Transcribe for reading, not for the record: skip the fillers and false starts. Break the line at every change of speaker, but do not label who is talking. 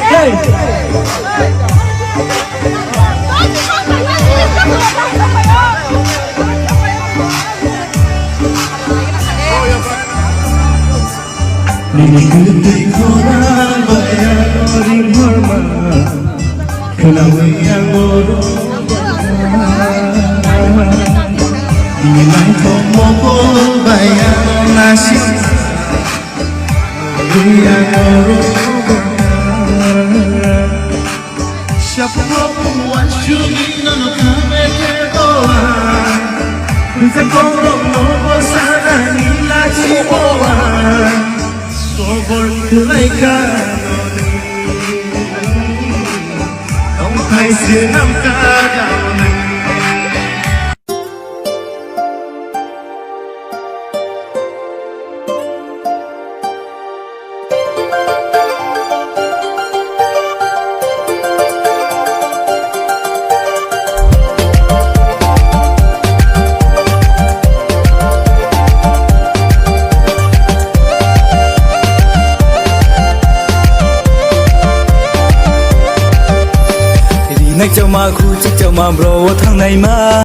Nini kutai koran bayarin horma Kelawe yang bodoh Nilai tomo bayar nasib Yang bodoh Siapa puan syuting nono kame kedoa Bisa korong nopo sana nila cipoa Sobor kelaikan Ông thay xưa năm ca đào này Hãy subscribe cho kênh Ghiền Mì Gõ để không bỏ lỡ những video hấp dẫn